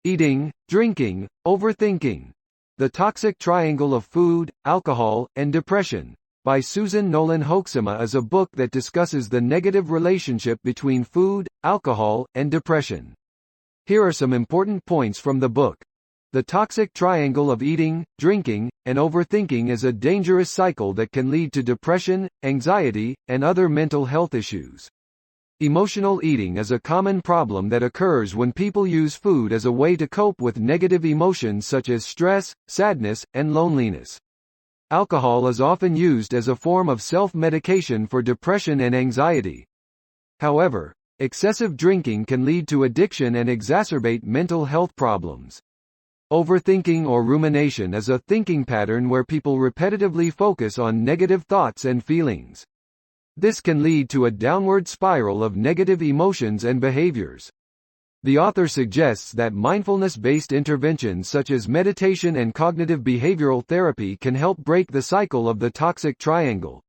Eating, Drinking, Overthinking. The Toxic Triangle of Food, Alcohol, and Depression, by Susan Nolan Hoeksema is a book that discusses the negative relationship between food, alcohol, and depression. Here are some important points from the book. The toxic triangle of eating, drinking, and overthinking is a dangerous cycle that can lead to depression, anxiety, and other mental health issues. Emotional eating is a common problem that occurs when people use food as a way to cope with negative emotions such as stress, sadness, and loneliness. Alcohol is often used as a form of self-medication for depression and anxiety. However, excessive drinking can lead to addiction and exacerbate mental health problems. Overthinking or rumination is a thinking pattern where people repetitively focus on negative thoughts and feelings. This can lead to a downward spiral of negative emotions and behaviors. The author suggests that mindfulness-based interventions such as meditation and cognitive behavioral therapy can help break the cycle of the toxic triangle.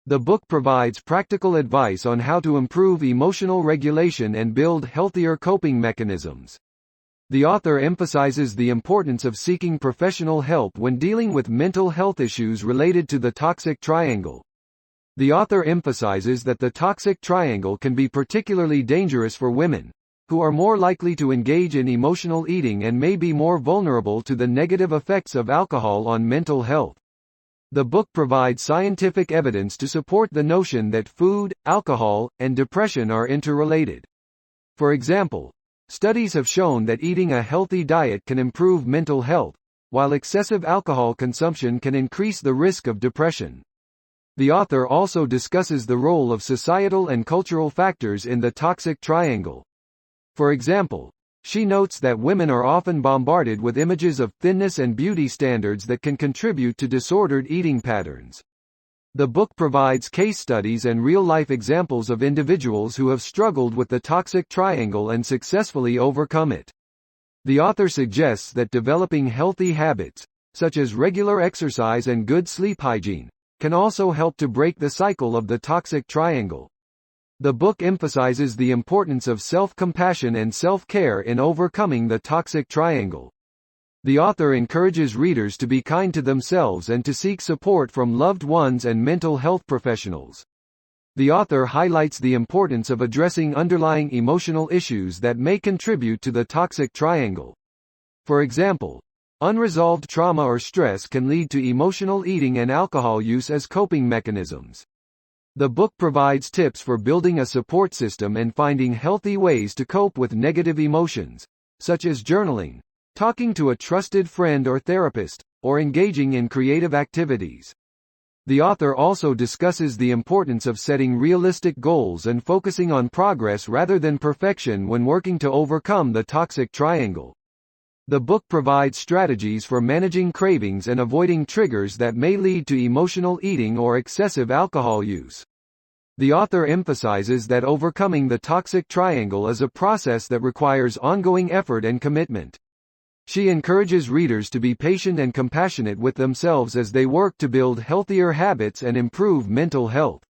The book provides practical advice on how to improve emotional regulation and build healthier coping mechanisms. The author emphasizes the importance of seeking professional help when dealing with mental health issues related to the toxic triangle. The author emphasizes that the toxic triangle can be particularly dangerous for women, who are more likely to engage in emotional eating and may be more vulnerable to the negative effects of alcohol on mental health. The book provides scientific evidence to support the notion that food, alcohol, and depression are interrelated. For example, studies have shown that eating a healthy diet can improve mental health, while excessive alcohol consumption can increase the risk of depression. The author also discusses the role of societal and cultural factors in the toxic triangle. For example, she notes that women are often bombarded with images of thinness and beauty standards that can contribute to disordered eating patterns. The book provides case studies and real-life examples of individuals who have struggled with the toxic triangle and successfully overcome it. The author suggests that developing healthy habits, such as regular exercise and good sleep hygiene, can also help to break the cycle of the toxic triangle. The book emphasizes the importance of self-compassion and self-care in overcoming the toxic triangle. The author encourages readers to be kind to themselves and to seek support from loved ones and mental health professionals. The author highlights the importance of addressing underlying emotional issues that may contribute to the toxic triangle. For example, unresolved trauma or stress can lead to emotional eating and alcohol use as coping mechanisms. The book provides tips for building a support system and finding healthy ways to cope with negative emotions, such as journaling, talking to a trusted friend or therapist, or engaging in creative activities. The author also discusses the importance of setting realistic goals and focusing on progress rather than perfection when working to overcome the toxic triangle. The book provides strategies for managing cravings and avoiding triggers that may lead to emotional eating or excessive alcohol use. The author emphasizes that overcoming the toxic triangle is a process that requires ongoing effort and commitment. She encourages readers to be patient and compassionate with themselves as they work to build healthier habits and improve mental health.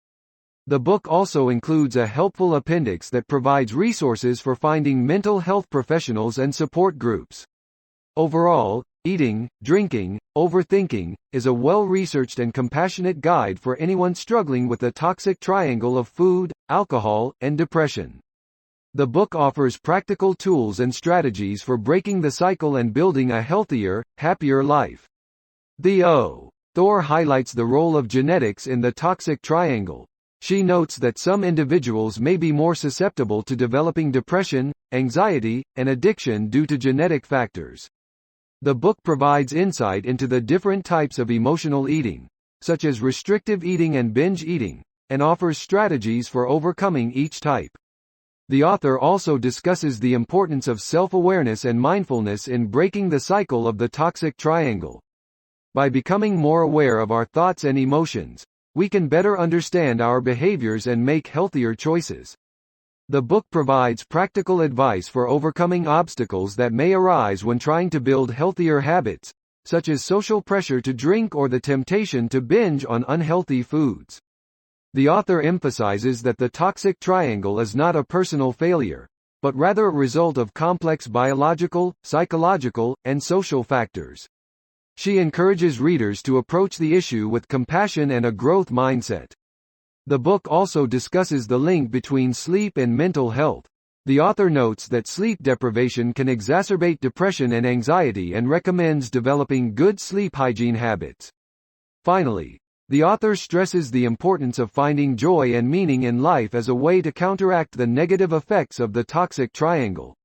The book also includes a helpful appendix that provides resources for finding mental health professionals and support groups. Overall, Eating, Drinking, Overthinking is a well-researched and compassionate guide for anyone struggling with the toxic triangle of food, alcohol, and depression. The book offers practical tools and strategies for breaking the cycle and building a healthier, happier life. The author highlights the role of genetics in the toxic triangle. She notes that some individuals may be more susceptible to developing depression, anxiety, and addiction due to genetic factors. The book provides insight into the different types of emotional eating, such as restrictive eating and binge eating, and offers strategies for overcoming each type. The author also discusses the importance of self-awareness and mindfulness in breaking the cycle of the toxic triangle. By becoming more aware of our thoughts and emotions, we can better understand our behaviors and make healthier choices. The book provides practical advice for overcoming obstacles that may arise when trying to build healthier habits, such as social pressure to drink or the temptation to binge on unhealthy foods. The author emphasizes that the toxic triangle is not a personal failure, but rather a result of complex biological, psychological, and social factors. She encourages readers to approach the issue with compassion and a growth mindset. The book also discusses the link between sleep and mental health. The author notes that sleep deprivation can exacerbate depression and anxiety and recommends developing good sleep hygiene habits. Finally, the author stresses the importance of finding joy and meaning in life as a way to counteract the negative effects of the toxic triangle.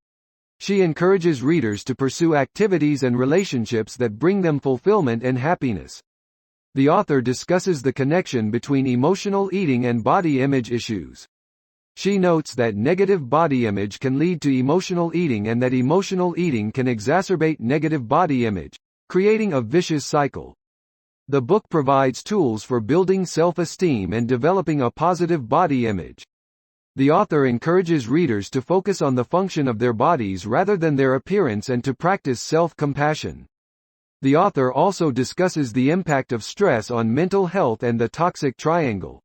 She encourages readers to pursue activities and relationships that bring them fulfillment and happiness. The author discusses the connection between emotional eating and body image issues. She notes that negative body image can lead to emotional eating and that emotional eating can exacerbate negative body image, creating a vicious cycle. The book provides tools for building self-esteem and developing a positive body image. The author encourages readers to focus on the function of their bodies rather than their appearance and to practice self-compassion. The author also discusses the impact of stress on mental health and the toxic triangle.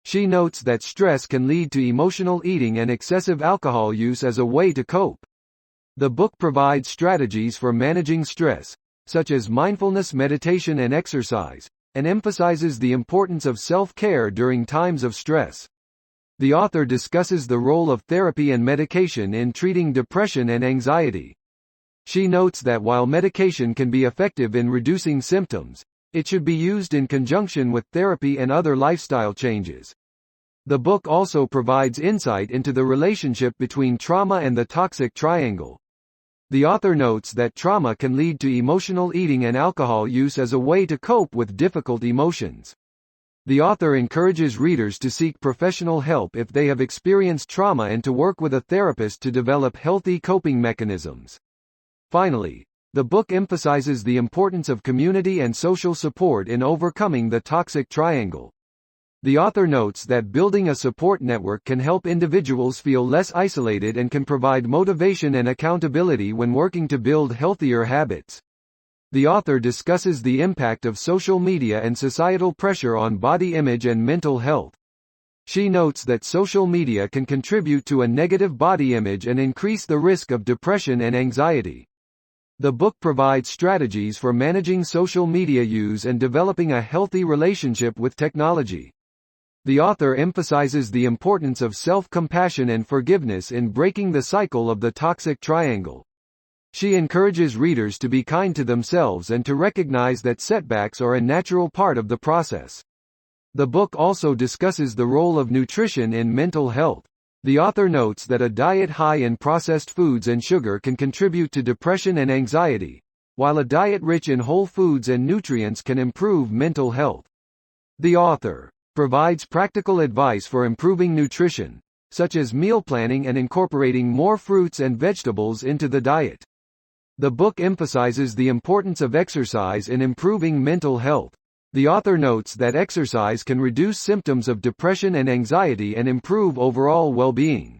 She notes that stress can lead to emotional eating and excessive alcohol use as a way to cope. The book provides strategies for managing stress, such as mindfulness, meditation, and exercise, and emphasizes the importance of self-care during times of stress. The author discusses the role of therapy and medication in treating depression and anxiety. She notes that while medication can be effective in reducing symptoms, it should be used in conjunction with therapy and other lifestyle changes. The book also provides insight into the relationship between trauma and the toxic triangle. The author notes that trauma can lead to emotional eating and alcohol use as a way to cope with difficult emotions. The author encourages readers to seek professional help if they have experienced trauma and to work with a therapist to develop healthy coping mechanisms. Finally, the book emphasizes the importance of community and social support in overcoming the toxic triangle. The author notes that building a support network can help individuals feel less isolated and can provide motivation and accountability when working to build healthier habits. The author discusses the impact of social media and societal pressure on body image and mental health. She notes that social media can contribute to a negative body image and increase the risk of depression and anxiety. The book provides strategies for managing social media use and developing a healthy relationship with technology. The author emphasizes the importance of self-compassion and forgiveness in breaking the cycle of the toxic triangle. She encourages readers to be kind to themselves and to recognize that setbacks are a natural part of the process. The book also discusses the role of nutrition in mental health. The author notes that a diet high in processed foods and sugar can contribute to depression and anxiety, while a diet rich in whole foods and nutrients can improve mental health. The author provides practical advice for improving nutrition, such as meal planning and incorporating more fruits and vegetables into the diet. The book emphasizes the importance of exercise in improving mental health. The author notes that exercise can reduce symptoms of depression and anxiety and improve overall well-being.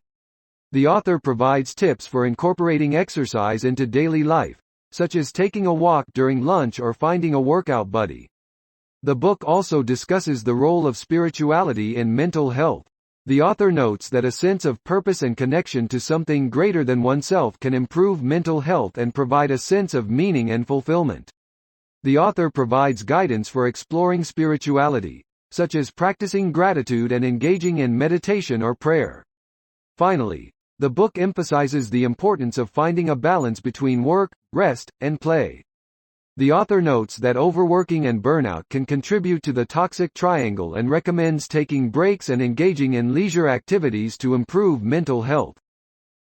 The author provides tips for incorporating exercise into daily life, such as taking a walk during lunch or finding a workout buddy. The book also discusses the role of spirituality in mental health. The author notes that a sense of purpose and connection to something greater than oneself can improve mental health and provide a sense of meaning and fulfillment. The author provides guidance for exploring spirituality, such as practicing gratitude and engaging in meditation or prayer. Finally, the book emphasizes the importance of finding a balance between work, rest, and play. The author notes that overworking and burnout can contribute to the toxic triangle and recommends taking breaks and engaging in leisure activities to improve mental health.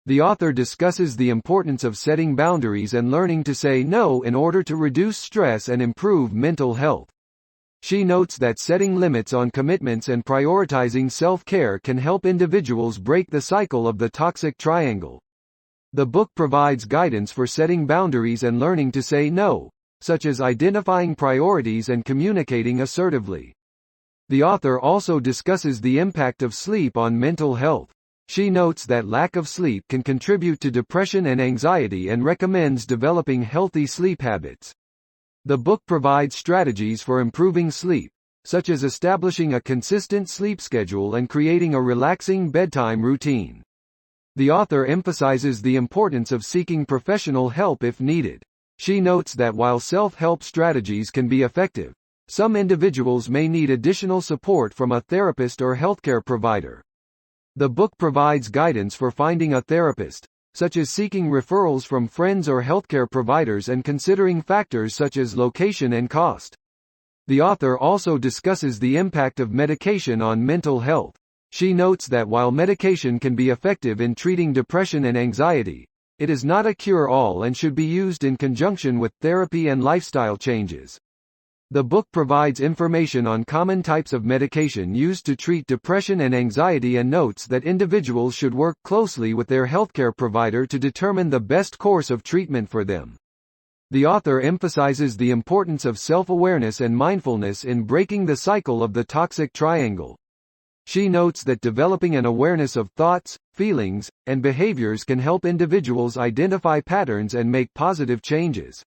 The author discusses the importance of setting boundaries and learning to say no in order to reduce stress and improve mental health. She notes that setting limits on commitments and prioritizing self-care can help individuals break the cycle of the toxic triangle. The book provides guidance for setting boundaries and learning to say no, such as identifying priorities and communicating assertively. The author also discusses the impact of sleep on mental health. She notes that lack of sleep can contribute to depression and anxiety and recommends developing healthy sleep habits. The book provides strategies for improving sleep, such as establishing a consistent sleep schedule and creating a relaxing bedtime routine. The author emphasizes the importance of seeking professional help if needed. She notes that while self-help strategies can be effective, some individuals may need additional support from a therapist or healthcare provider. The book provides guidance for finding a therapist, such as seeking referrals from friends or healthcare providers and considering factors such as location and cost. The author also discusses the impact of medication on mental health. She notes that while medication can be effective in treating depression and anxiety, it is not a cure-all and should be used in conjunction with therapy and lifestyle changes. The book provides information on common types of medication used to treat depression and anxiety and notes that individuals should work closely with their healthcare provider to determine the best course of treatment for them. The author emphasizes the importance of self-awareness and mindfulness in breaking the cycle of the toxic triangle. She notes that developing an awareness of thoughts, feelings, and behaviors can help individuals identify patterns and make positive changes.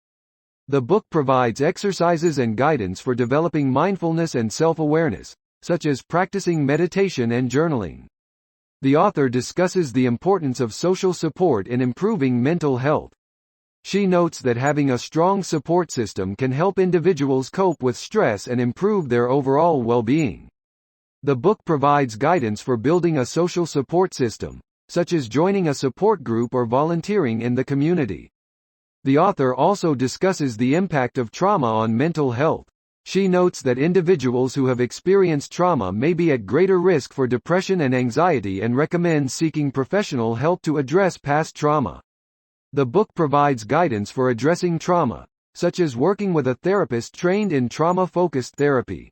The book provides exercises and guidance for developing mindfulness and self-awareness, such as practicing meditation and journaling. The author discusses the importance of social support in improving mental health. She notes that having a strong support system can help individuals cope with stress and improve their overall well-being. The book provides guidance for building a social support system, such as joining a support group or volunteering in the community. The author also discusses the impact of trauma on mental health. She notes that individuals who have experienced trauma may be at greater risk for depression and anxiety and recommends seeking professional help to address past trauma. The book provides guidance for addressing trauma, such as working with a therapist trained in trauma-focused therapy.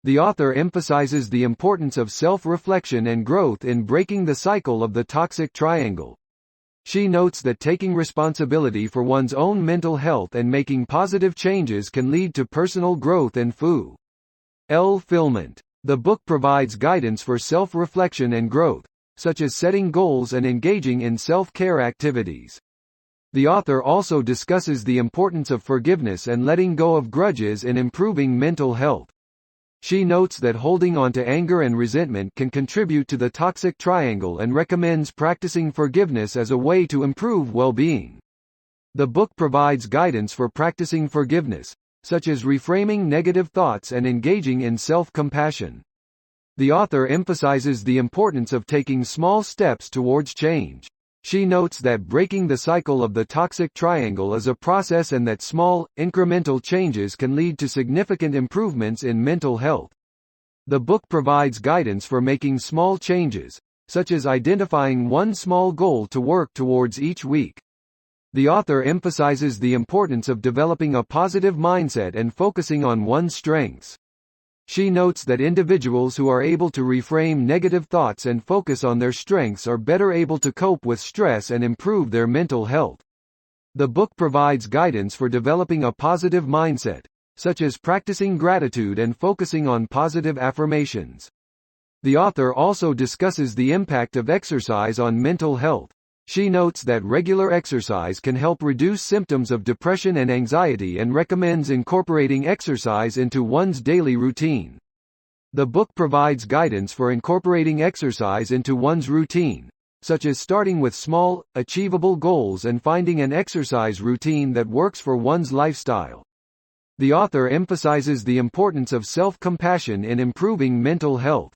The author emphasizes the importance of self-reflection and growth in breaking the cycle of the toxic triangle. She notes that taking responsibility for one's own mental health and making positive changes can lead to personal growth and fulfillment. The book provides guidance for self-reflection and growth, such as setting goals and engaging in self-care activities. The author also discusses the importance of forgiveness and letting go of grudges in improving mental health. She notes that holding on to anger and resentment can contribute to the toxic triangle and recommends practicing forgiveness as a way to improve well-being. The book provides guidance for practicing forgiveness, such as reframing negative thoughts and engaging in self-compassion. The author emphasizes the importance of taking small steps towards change. She notes that breaking the cycle of the toxic triangle is a process and that small, incremental changes can lead to significant improvements in mental health. The book provides guidance for making small changes, such as identifying one small goal to work towards each week. The author emphasizes the importance of developing a positive mindset and focusing on one's strengths. She notes that individuals who are able to reframe negative thoughts and focus on their strengths are better able to cope with stress and improve their mental health. The book provides guidance for developing a positive mindset, such as practicing gratitude and focusing on positive affirmations. The author also discusses the impact of exercise on mental health. She notes that regular exercise can help reduce symptoms of depression and anxiety and recommends incorporating exercise into one's daily routine. The book provides guidance for incorporating exercise into one's routine, such as starting with small, achievable goals and finding an exercise routine that works for one's lifestyle. The author emphasizes the importance of self-compassion in improving mental health.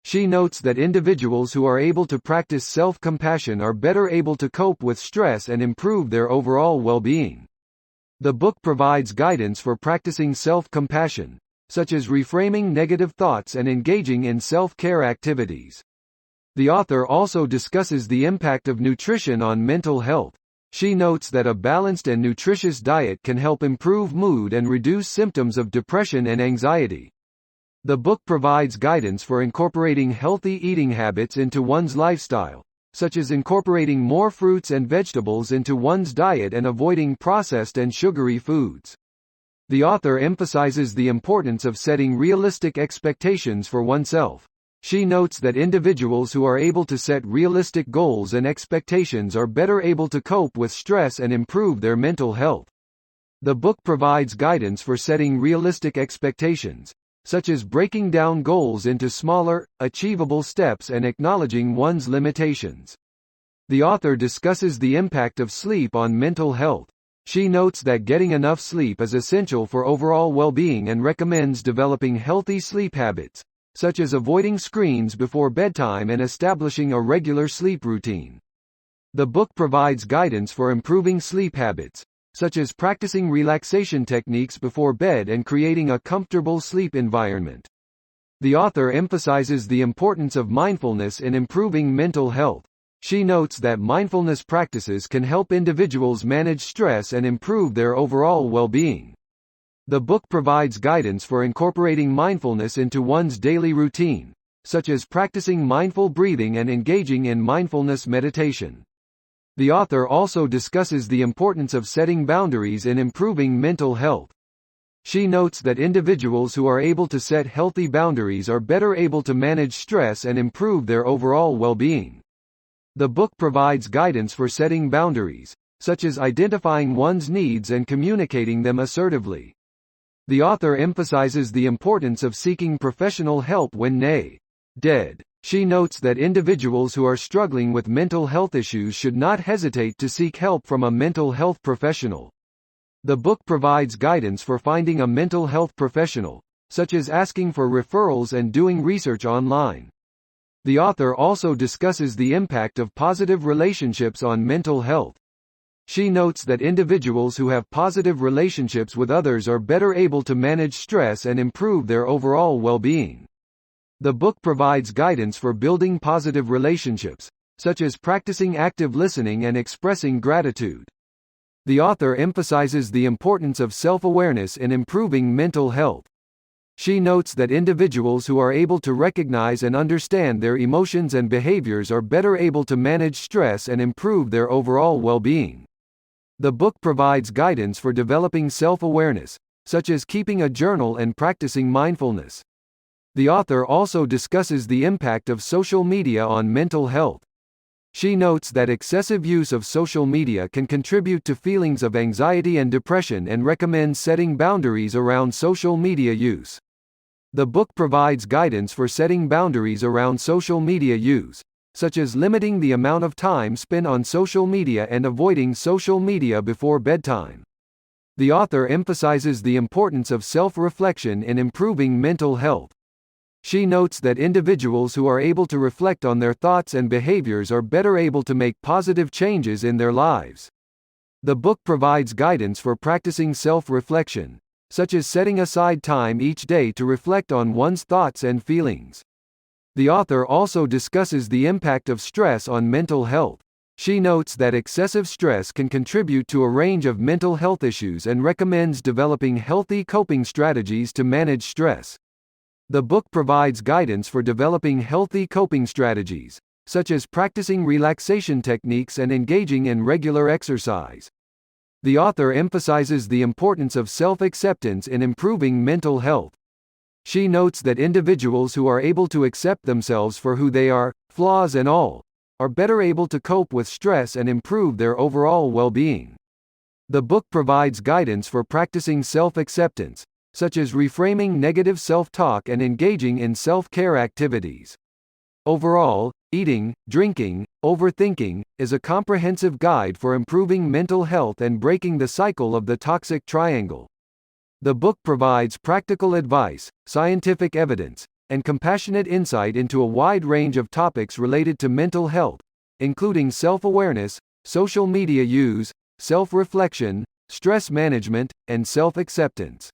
She notes that individuals who are able to practice self-compassion are better able to cope with stress and improve their overall well-being. The book provides guidance for practicing self-compassion, such as reframing negative thoughts and engaging in self-care activities. The author also discusses the impact of nutrition on mental health. She notes that a balanced and nutritious diet can help improve mood and reduce symptoms of depression and anxiety. The book provides guidance for incorporating healthy eating habits into one's lifestyle, such as incorporating more fruits and vegetables into one's diet and avoiding processed and sugary foods. The author emphasizes the importance of setting realistic expectations for oneself. She notes that individuals who are able to set realistic goals and expectations are better able to cope with stress and improve their mental health. The book provides guidance for setting realistic expectations, such as breaking down goals into smaller, achievable steps and acknowledging one's limitations. The author discusses the impact of sleep on mental health. She notes that getting enough sleep is essential for overall well-being and recommends developing healthy sleep habits, such as avoiding screens before bedtime and establishing a regular sleep routine. The book provides guidance for improving sleep habits, such as practicing relaxation techniques before bed and creating a comfortable sleep environment. The author emphasizes the importance of mindfulness in improving mental health. She notes that mindfulness practices can help individuals manage stress and improve their overall well-being. The book provides guidance for incorporating mindfulness into one's daily routine, such as practicing mindful breathing and engaging in mindfulness meditation. The author also discusses the importance of setting boundaries in improving mental health. She notes that individuals who are able to set healthy boundaries are better able to manage stress and improve their overall well-being. The book provides guidance for setting boundaries, such as identifying one's needs and communicating them assertively. The author emphasizes the importance of seeking professional help when needed. She notes that individuals who are struggling with mental health issues should not hesitate to seek help from a mental health professional. The book provides guidance for finding a mental health professional, such as asking for referrals and doing research online. The author also discusses the impact of positive relationships on mental health. She notes that individuals who have positive relationships with others are better able to manage stress and improve their overall well-being. The book provides guidance for building positive relationships, such as practicing active listening and expressing gratitude. The author emphasizes the importance of self-awareness in improving mental health. She notes that individuals who are able to recognize and understand their emotions and behaviors are better able to manage stress and improve their overall well-being. The book provides guidance for developing self-awareness, such as keeping a journal and practicing mindfulness. The author also discusses the impact of social media on mental health. She notes that excessive use of social media can contribute to feelings of anxiety and depression and recommends setting boundaries around social media use. The book provides guidance for setting boundaries around social media use, such as limiting the amount of time spent on social media and avoiding social media before bedtime. The author emphasizes the importance of self-reflection in improving mental health. She notes that individuals who are able to reflect on their thoughts and behaviors are better able to make positive changes in their lives. The book provides guidance for practicing self-reflection, such as setting aside time each day to reflect on one's thoughts and feelings. The author also discusses the impact of stress on mental health. She notes that excessive stress can contribute to a range of mental health issues and recommends developing healthy coping strategies to manage stress. The book provides guidance for developing healthy coping strategies, such as practicing relaxation techniques and engaging in regular exercise. The author emphasizes the importance of self-acceptance in improving mental health. She notes that individuals who are able to accept themselves for who they are, flaws and all, are better able to cope with stress and improve their overall well-being. The book provides guidance for practicing self-acceptance, such as reframing negative self-talk and engaging in self-care activities. Overall, Eating, Drinking, Overthinking is a comprehensive guide for improving mental health and breaking the cycle of the toxic triangle. The book provides practical advice, scientific evidence, and compassionate insight into a wide range of topics related to mental health, including self-awareness, social media use, self-reflection, stress management, and self-acceptance.